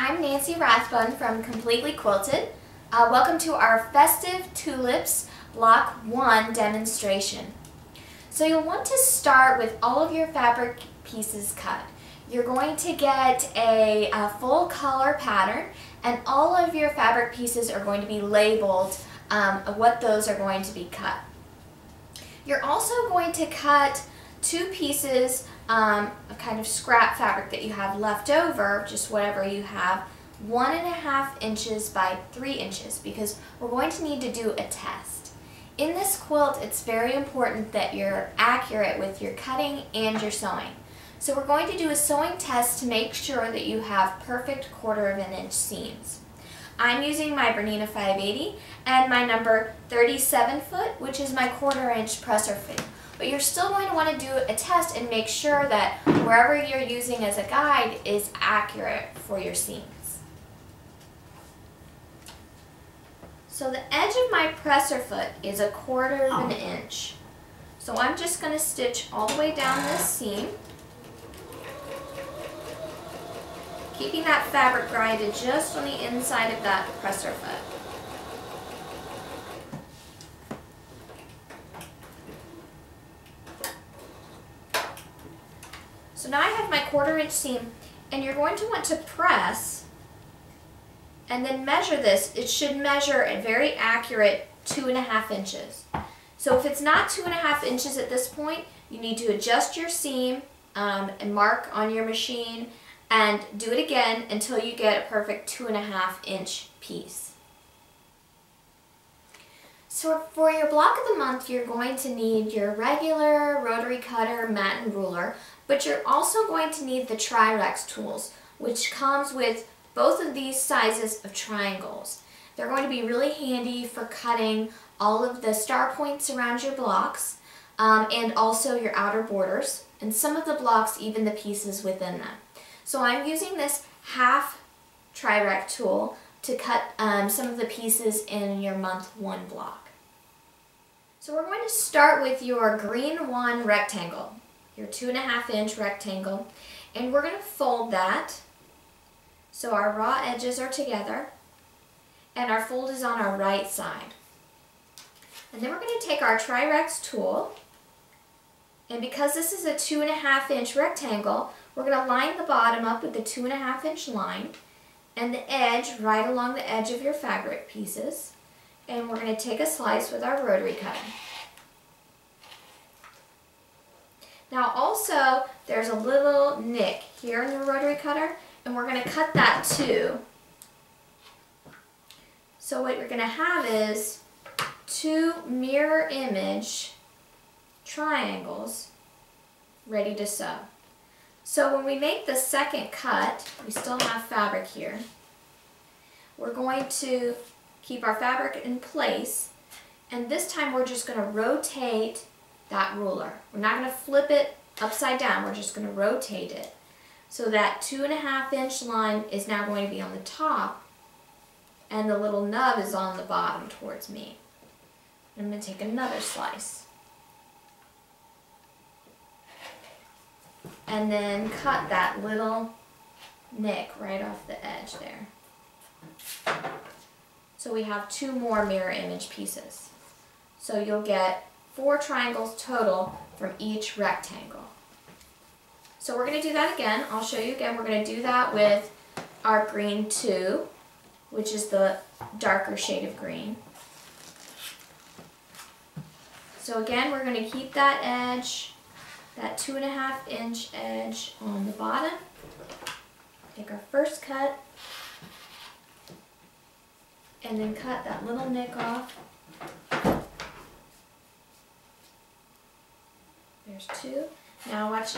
I'm Nancy Rathbun from Completely Quilted. Welcome to our Festive Tulips Block 1 demonstration. So you'll want to start with all of your fabric pieces cut. You're going to get a full color pattern, and all of your fabric pieces are going to be labeled what those are going to be cut. You're also going to cut two pieces of kind of scrap fabric that you have left over, just whatever you have, 1.5 inches by 3 inches, because we're going to need to do a test. In this quilt, it's very important that you're accurate with your cutting and your sewing. So we're going to do a sewing test to make sure that you have perfect 1/4 inch seams. I'm using my Bernina 580 and my number 37 foot, which is my 1/4 inch presser fit. But you're still going to want to do a test and make sure that wherever you're using as a guide is accurate for your seams. So the edge of my presser foot is 1/4 inch. So I'm just going to stitch all the way down this seam, keeping that fabric grinded just on the inside of that presser foot. So now I have my 1/4 inch seam, and you're going to want to press and then measure this. It should measure a very accurate 2.5 inches. So if it's not 2.5 inches at this point, you need to adjust your seam and mark on your machine and do it again until you get a perfect 2.5 inch piece. So for your block of the month, you're going to need your regular rotary cutter, mat, and ruler, but you're also going to need the Tri-Rex tools, which comes with both of these sizes of triangles. They're going to be really handy for cutting all of the star points around your blocks and also your outer borders, and some of the blocks, even the pieces within them. So I'm using this half Tri-Rex tool to cut some of the pieces in your month 1 block. So we're going to start with your green 1 rectangle, your 2.5 inch rectangle, and we're going to fold that so our raw edges are together and our fold is on our right side. And then we're going to take our Tri-Rex tool, and because this is a 2.5 inch rectangle, we're going to line the bottom up with the 2.5 inch line and the edge right along the edge of your fabric pieces. And we're going to take a slice with our rotary cutter. Now also, there's a little nick here in the rotary cutter, and we're going to cut that too. So what you're going to have is 2 mirror image triangles ready to sew. So when we make the second cut, we still have fabric here. We're going to keep our fabric in place, and this time we're just going to rotate that ruler. We're not going to flip it upside down, we're just going to rotate it. So that 2.5 inch line is now going to be on the top, and the little nub is on the bottom towards me. I'm going to take another slice. And then cut that little nick right off the edge there. So we have 2 more mirror image pieces. So you'll get 4 triangles total from each rectangle. So we're going to do that again. I'll show you again. We're going to do that with our green 2, which is the darker shade of green. So again, we're going to keep that edge, that 2.5 inch edge on the bottom. Take our first cut, and then cut that little nick off. There's 2. Now watch,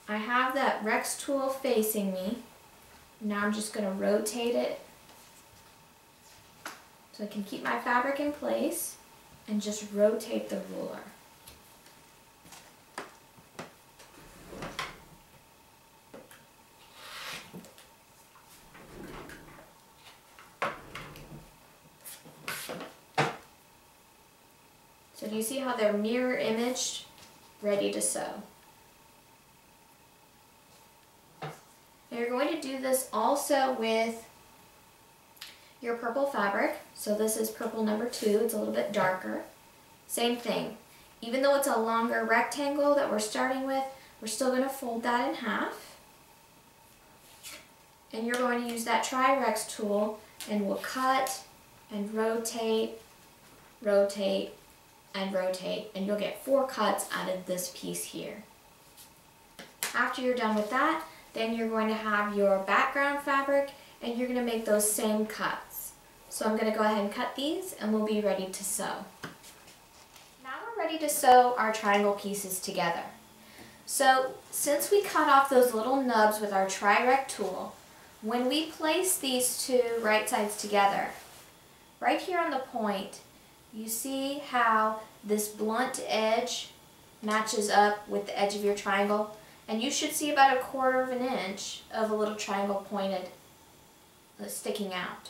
I have that Rex tool facing me. Now I'm just going to rotate it so I can keep my fabric in place and just rotate the ruler. So do you see how they're mirror imaged, ready to sew? you're going to do this also with your purple fabric. So this is purple number 2, it's a little bit darker. Same thing. Even though it's a longer rectangle that we're starting with, we're still going to fold that in half. And you're going to use that Tri-Rex tool and we'll cut and rotate, rotate, and rotate, and you'll get 4 cuts out of this piece here. After you're done with that, then you're going to have your background fabric and you're going to make those same cuts. So I'm going to go ahead and cut these and we'll be ready to sew. Now we're ready to sew our triangle pieces together. So since we cut off those little nubs with our Tri-Rex tool, when we place these 2 right sides together, right here on the point, you see how this blunt edge matches up with the edge of your triangle? And you should see about 1/4 inch of a little triangle pointed sticking out.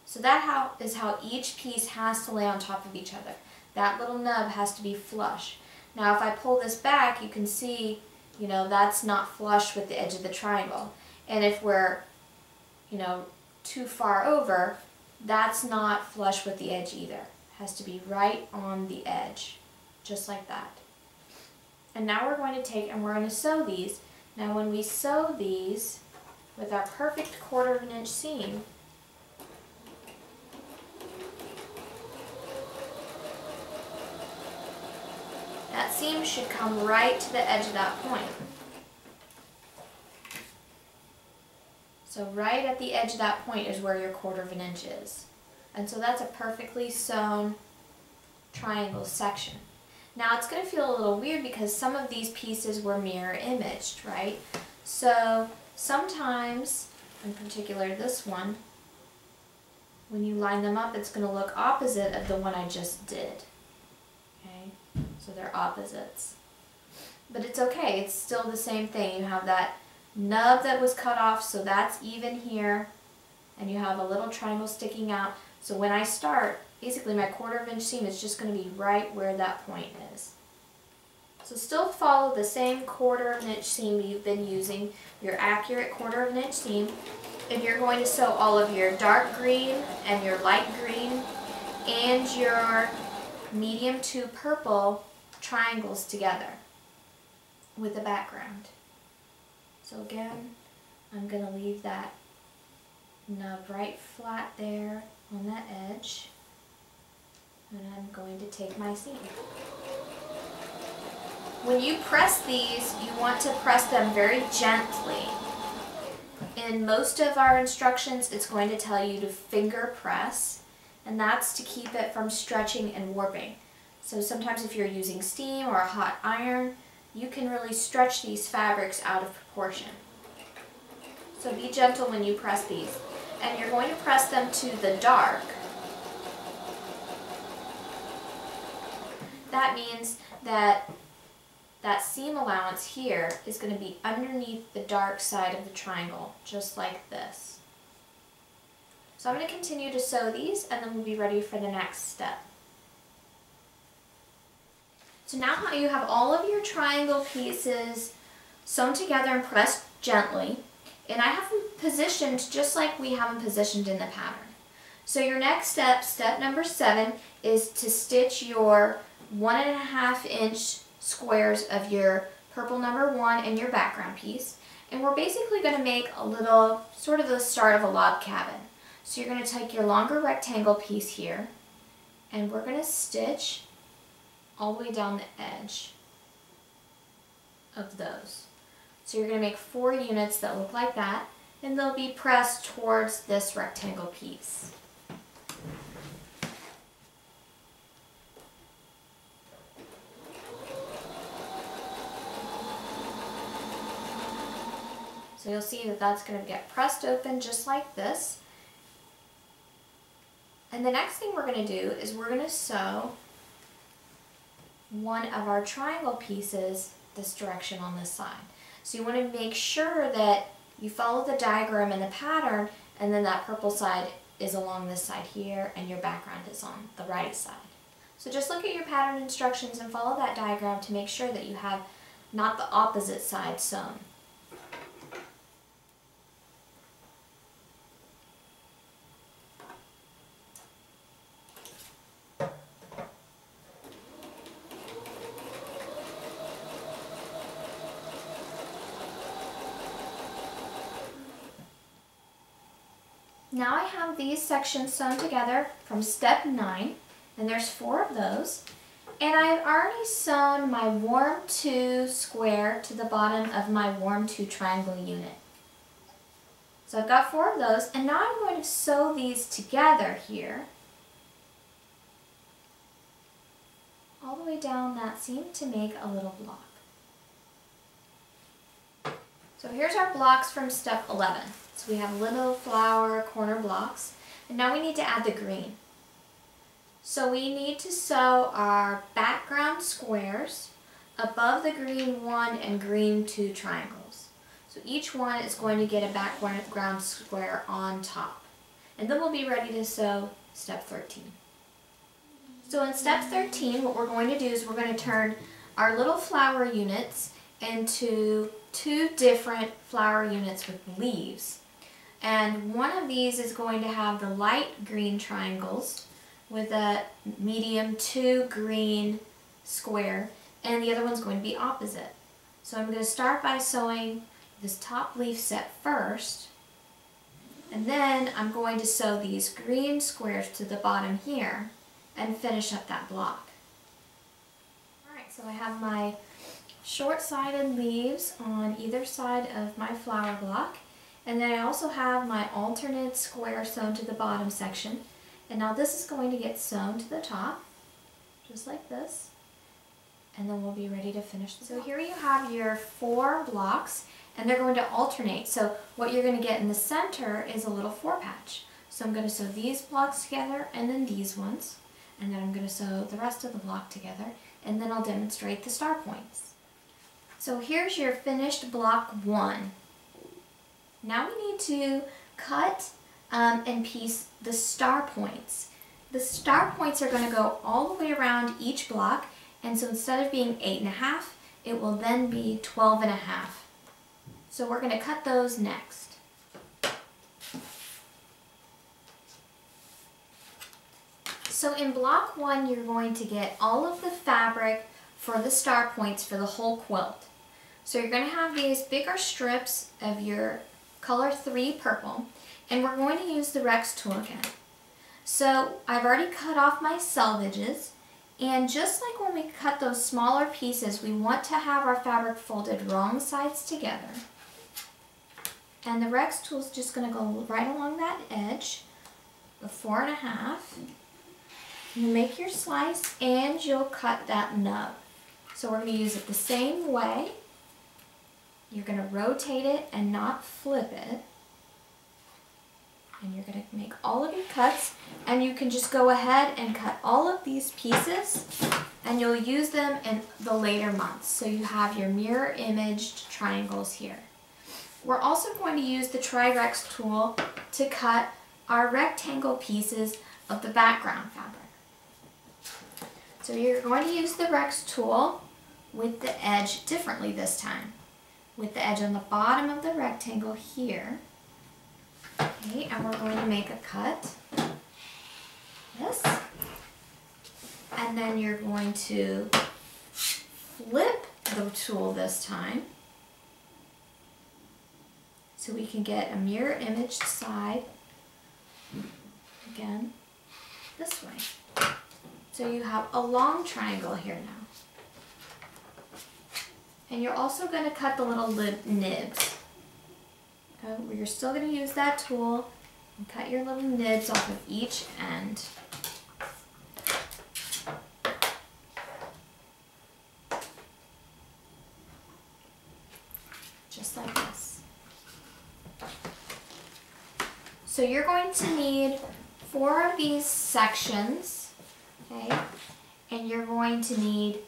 So that is how each piece has to lay on top of each other. That little nub has to be flush. Now if I pull this back, you can see, you know, that's not flush with the edge of the triangle. And if we're, you know, too far over, that's not flush with the edge either. It has to be right on the edge, just like that. And now we're going to take and we're going to sew these. Now when we sew these with our perfect 1/4 inch seam, that seam should come right to the edge of that point. So right at the edge of that point is where your 1/4 inch is. And so that's a perfectly sewn triangle section. Now it's going to feel a little weird because some of these pieces were mirror imaged, right? So sometimes, in particular this one, when you line them up, it's going to look opposite of the one I just did. Okay, so they're opposites. But it's okay, it's still the same thing. You have that nub that was cut off, so that's even here, and you have a little triangle sticking out. So when I start, basically my 1/4 inch seam is just going to be right where that point is. So still follow the same 1/4 inch seam you've been using, your accurate 1/4 inch seam, and you're going to sew all of your dark green and your light green and your medium to purple triangles together with a background. So again, I'm going to leave that nub right flat there on that edge. And I'm going to take my seam. When you press these, you want to press them very gently. In most of our instructions, it's going to tell you to finger press, and that's to keep it from stretching and warping. So sometimes if you're using steam or a hot iron, you can really stretch these fabrics out of proportion. So be gentle when you press these. And you're going to press them to the dark. That means that that seam allowance here is going to be underneath the dark side of the triangle, just like this. So I'm going to continue to sew these and then we'll be ready for the next step. So now you have all of your triangle pieces sewn together and pressed gently, and I have them positioned just like we have them positioned in the pattern. So your next step, step number 7, is to stitch your 1.5 inch squares of your purple number 1 and your background piece. And we're basically going to make a little, sort of the start of a log cabin. So you're going to take your longer rectangle piece here, and we're going to stitch all the way down the edge of those. So you're going to make 4 units that look like that, and they'll be pressed towards this rectangle piece. So you'll see that that's going to get pressed open just like this. And the next thing we're going to do is we're going to sew one of our triangle pieces this direction on this side. So you want to make sure that you follow the diagram and the pattern, and then that purple side is along this side here and your background is on the right side. So just look at your pattern instructions and follow that diagram to make sure that you have not the opposite side sewn. Now I have these sections sewn together from step 9, and there's 4 of those. And I've already sewn my warm 2 square to the bottom of my warm 2 triangle unit. So I've got 4 of those, and now I'm going to sew these together here, all the way down that seam to make a little block. So here's our blocks from step 11. So we have little flower corner blocks, and now we need to add the green. So we need to sew our background squares above the green 1 and green 2 triangles. So each one is going to get a background square on top. And then we'll be ready to sew step 13. So in step 13, what we're going to do is we're going to turn our little flower units into 2 different flower units with leaves. And one of these is going to have the light green triangles with a medium 2 green square, and the other one's going to be opposite. So I'm going to start by sewing this top leaf set first, and then I'm going to sew these green squares to the bottom here and finish up that block. Alright, so I have my short-sided leaves on either side of my flower block, and then I also have my alternate square sewn to the bottom section. And now this is going to get sewn to the top, just like this, and then we'll be ready to finish this. So here you have your 4 blocks, and they're going to alternate. So what you're going to get in the center is a little 4 patch. So I'm going to sew these blocks together, and then these ones, and then I'm going to sew the rest of the block together, and then I'll demonstrate the star points. So here's your finished block 1. Now we need to cut and piece the star points. The star points are going to go all the way around each block, and so instead of being 8.5, it will then be 12.5. So we're going to cut those next. So in block 1, you're going to get all of the fabric for the star points for the whole quilt. So you're going to have these bigger strips of your color 3 purple, and we're going to use the Rex tool again. So I've already cut off my selvages, and just like when we cut those smaller pieces, we want to have our fabric folded wrong sides together. And the Rex tool is just going to go right along that edge, the 4.5. You make your slice and you'll cut that nub. So we're going to use it the same way. You're going to rotate it and not flip it. And you're going to make all of your cuts, and you can just go ahead and cut all of these pieces, and you'll use them in the later months. So you have your mirror imaged triangles here. We're also going to use the Tri-Rex tool to cut our rectangle pieces of the background fabric. So you're going to use the Rex tool with the edge differently this time, with the edge on the bottom of the rectangle here. Okay, and we're going to make a cut, this, and then you're going to flip the tool this time so we can get a mirror imaged side, again, this way. So you have a long triangle here now. And you're also going to cut the little nibs. Okay, you're still going to use that tool and cut your little nibs off of each end. Just like this. So you're going to need 4 of these sections, okay? And you're going to need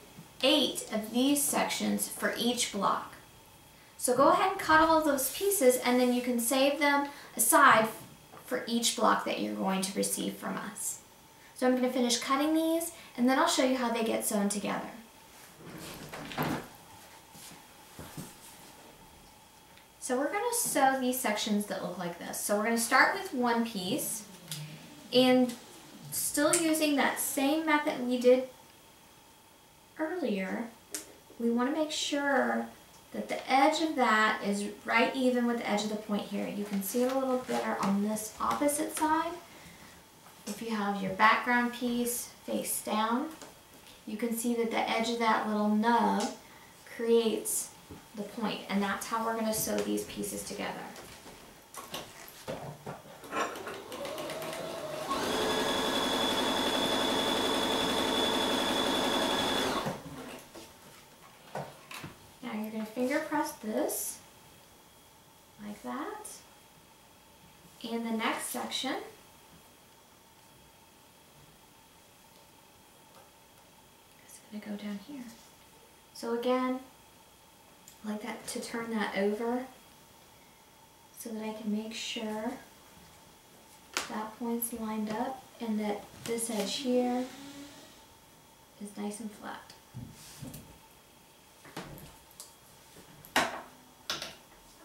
8 of these sections for each block. So go ahead and cut all of those pieces, and then you can save them aside for each block that you're going to receive from us. So I'm going to finish cutting these, and then I'll show you how they get sewn together. So we're going to sew these sections that look like this. So we're going to start with one piece, and still using that same method we did earlier, we want to make sure that the edge of that is right even with the edge of the point here. You can see it a little better on this opposite side. If you have your background piece face down, you can see that the edge of that little nub creates the point, and that's how we're going to sew these pieces together. Now you're going to finger press this like that, and the next section is going to go down here. So again, I like that to turn that over so that I can make sure that point's lined up and that this edge here is nice and flat.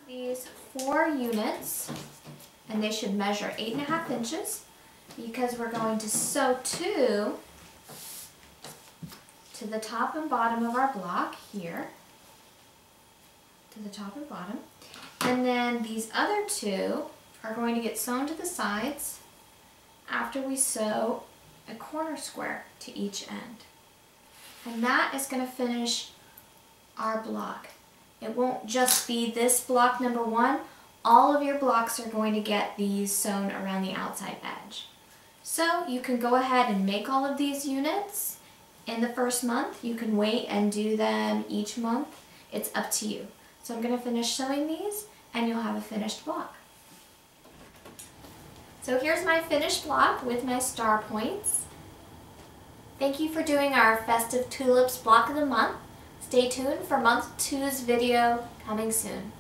These 4 units, and they should measure 8.5 inches because we're going to sew 2 to the top and bottom of our block here, to the top and bottom, and then these other 2 are going to get sewn to the sides after we sew a corner square to each end. And that is going to finish our block. It won't just be this block number 1. All of your blocks are going to get these sewn around the outside edge. So you can go ahead and make all of these units in the first month. You can wait and do them each month. It's up to you. So I'm going to finish sewing these and you'll have a finished block. So here's my finished block with my star points. Thank you for doing our Festive Tulips block of the month. Stay tuned for month 2's video coming soon.